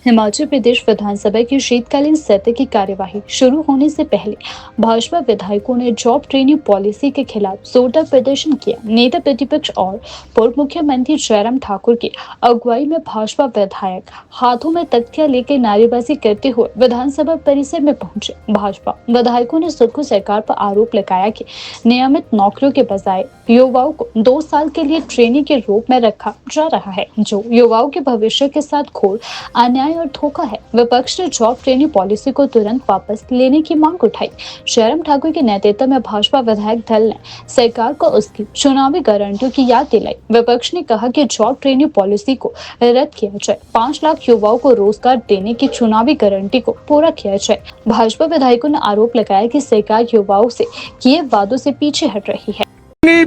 हिमाचल प्रदेश विधानसभा की शीतकालीन सत्र की कार्यवाही शुरू होने से पहले भाजपा विधायकों ने जॉब ट्रेनिंग पॉलिसी के खिलाफ जोरदार प्रदर्शन किया। नेता प्रतिपक्ष और पूर्व मुख्यमंत्री जयराम ठाकुर की अगुवाई में भाजपा विधायक हाथों में तख्तियां लेकर नारेबाजी करते हुए विधानसभा परिसर में पहुंचे। भाजपा विधायकों ने सुक्खू सरकार पर आरोप लगाया कि नियमित नौकरियों के बजाय युवाओं को 2 साल के लिए ट्रेनिंग के रूप में रखा जा रहा है, जो युवाओं के भविष्य के साथ घोर अन्याय और धोखा है। विपक्ष ने जॉब ट्रेनिंग पॉलिसी को तुरंत वापस लेने की मांग उठाई। जयराम ठाकुर के नेतृत्व में भाजपा विधायक दल ने सरकार को उसकी चुनावी गारंटियों की याद दिलाई। विपक्ष ने कहा कि जॉब ट्रेनिंग पॉलिसी को रद्द किया जाए, 5 लाख युवाओं को रोजगार देने की चुनावी गारंटी को पूरा किया जाए। भाजपा विधायकों ने आरोप लगाया कि सरकार युवाओं से किए वादों से पीछे हट रही है।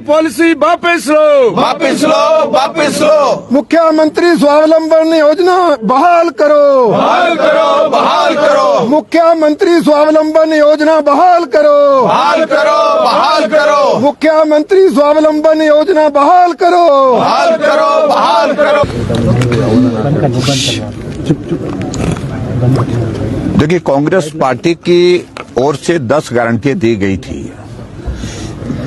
पॉलिसी वापस लो, वापस लो, वापस लो। मुख्यमंत्री स्वावलंबन योजना बहाल करो, बहाल करो, बहाल करो। मुख्यमंत्री स्वावलंबन योजना बहाल करो, बहाल करो, बहाल करो। मुख्यमंत्री स्वावलंबन योजना बहाल करो, बहाल करो, बहाल करो। देखिए, कांग्रेस पार्टी की ओर से 10 गारंटियां दी गई थी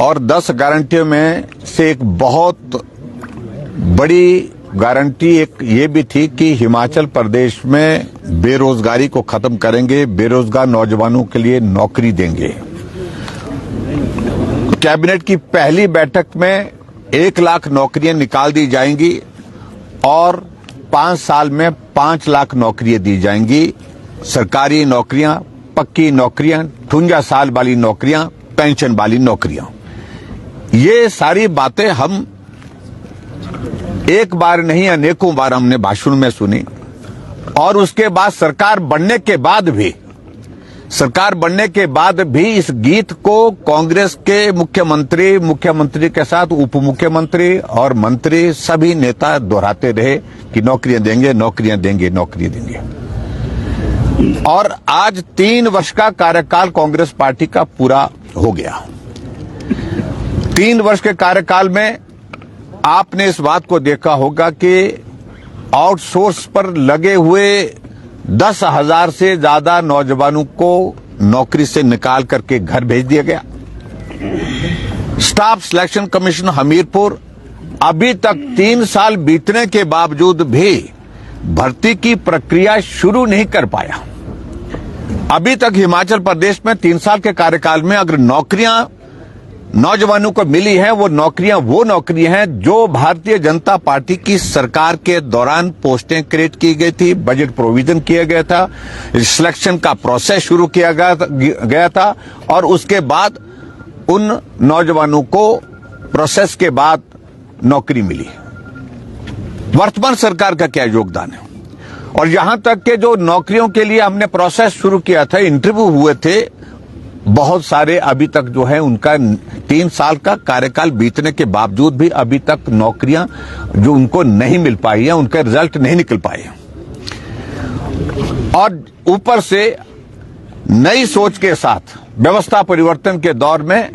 और 10 गारंटियों में से एक बहुत बड़ी गारंटी एक ये भी थी कि हिमाचल प्रदेश में बेरोजगारी को खत्म करेंगे, बेरोजगार नौजवानों के लिए नौकरी देंगे। कैबिनेट की पहली बैठक में 1 लाख नौकरियां निकाल दी जाएंगी और 5 साल में 5 लाख नौकरियां दी जाएंगी। सरकारी नौकरियां, पक्की नौकरियां, 58 साल वाली नौकरियां, पेंशन वाली नौकरियां। ये सारी बातें हम एक बार नहीं अनेकों बार हमने भाषण में सुनी और उसके बाद सरकार बनने के बाद भी इस गीत को कांग्रेस के मुख्यमंत्री के साथ उप मुख्यमंत्री और मंत्री सभी नेता दोहराते रहे कि नौकरियां देंगे, नौकरियां देंगे, नौकरियां देंगे। और आज 3 वर्ष का कार्यकाल कांग्रेस पार्टी का पूरा हो गया। 3 वर्ष के कार्यकाल में आपने इस बात को देखा होगा कि आउटसोर्स पर लगे हुए 10,000 से ज्यादा नौजवानों को नौकरी से निकाल करके घर भेज दिया गया। स्टाफ सिलेक्शन कमीशन हमीरपुर अभी तक 3 साल बीतने के बावजूद भी भर्ती की प्रक्रिया शुरू नहीं कर पाया। अभी तक हिमाचल प्रदेश में 3 साल के कार्यकाल में अगर नौकरियां नौजवानों को मिली है, वो नौकरियां हैं जो भारतीय जनता पार्टी की सरकार के दौरान पोस्टें क्रिएट की गई थी, बजट प्रोविजन किया गया था, सिलेक्शन का प्रोसेस शुरू किया गया था और उसके बाद उन नौजवानों को प्रोसेस के बाद नौकरी मिली। वर्तमान सरकार का क्या योगदान है? और यहां तक के जो नौकरियों के लिए हमने प्रोसेस शुरू किया था, इंटरव्यू हुए थे, बहुत सारे अभी तक जो है उनका 3 साल का कार्यकाल बीतने के बावजूद भी अभी तक नौकरियां जो उनको नहीं मिल पाई है, उनका रिजल्ट नहीं निकल पाए। और ऊपर से नई सोच के साथ व्यवस्था परिवर्तन के दौर में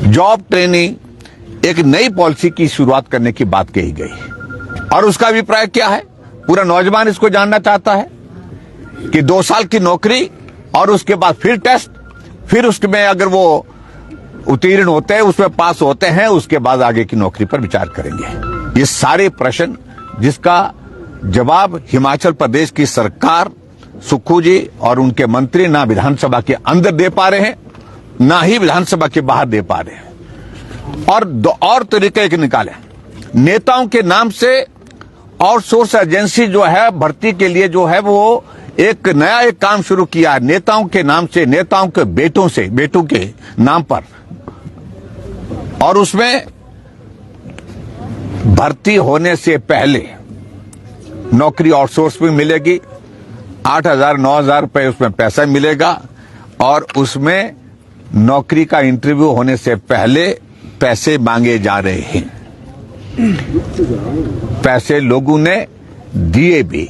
जॉब ट्रेनिंग एक नई पॉलिसी की शुरुआत करने की बात कही गई। और उसका अभिप्राय क्या है? पूरा नौजवान इसको जानना चाहता है कि 2 साल की नौकरी और उसके बाद फिर टेस्ट, फिर उसमें अगर वो उत्तीर्ण होते हैं, उसमें पास होते हैं, उसके बाद आगे की नौकरी पर विचार करेंगे। ये सारे प्रश्न जिसका जवाब हिमाचल प्रदेश की सरकार, सुक्खू जी और उनके मंत्री ना विधानसभा के अंदर दे पा रहे हैं, ना ही विधानसभा के बाहर दे पा रहे हैं। और तरीके के निकाले। नेताओं के नाम से आउटसोर्स एजेंसी जो है भर्ती के लिए जो है वो एक नया काम शुरू किया है, नेताओं के नाम से, नेताओं के बेटों के नाम पर। और उसमें भर्ती होने से पहले नौकरी आउटसोर्स में मिलेगी, 8,000 9,000 रुपए उसमें पैसा मिलेगा और उसमें नौकरी का इंटरव्यू होने से पहले पैसे मांगे जा रहे हैं। पैसे लोगों ने दिए भी।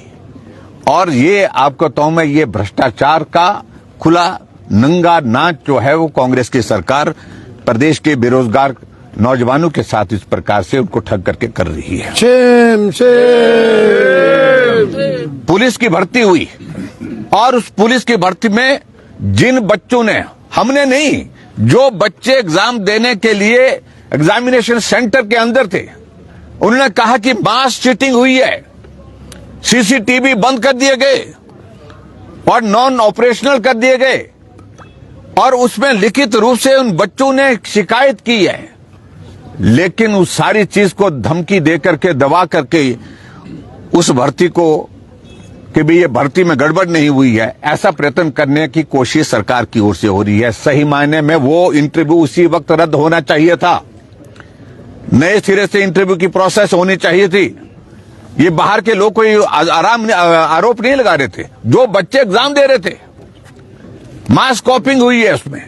और ये आपको तो मैं ये भ्रष्टाचार का खुला नंगा नाच जो है वो कांग्रेस की सरकार प्रदेश के बेरोजगार नौजवानों के साथ इस प्रकार से उनको ठग करके कर रही है। शेम। पुलिस की भर्ती हुई और उस पुलिस की भर्ती में जिन बच्चों ने, हमने नहीं, जो बच्चे एग्जाम देने के लिए एग्जामिनेशन सेंटर के अंदर थे, उन्होंने कहा कि मास चीटिंग हुई है, सीसीटीवी बंद कर दिए गए और नॉन ऑपरेशनल कर दिए गए और उसमें लिखित रूप से उन बच्चों ने शिकायत की है। लेकिन उस सारी चीज को धमकी देकर के, दबा करके उस भर्ती को कि भी ये भर्ती में गड़बड़ नहीं हुई है, ऐसा प्रयत्न करने की कोशिश सरकार की ओर से हो रही है। सही मायने में वो इंटरव्यू उसी वक्त रद्द होना चाहिए था, नए सिरे से इंटरव्यू की प्रोसेस होनी चाहिए थी। ये बाहर के लोग कोई आरोप नहीं लगा रहे थे, जो बच्चे एग्जाम दे रहे थे, मास कॉपिंग हुई है उसमें।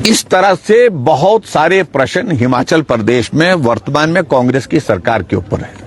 इस तरह से बहुत सारे प्रश्न हिमाचल प्रदेश में वर्तमान में कांग्रेस की सरकार के ऊपर है।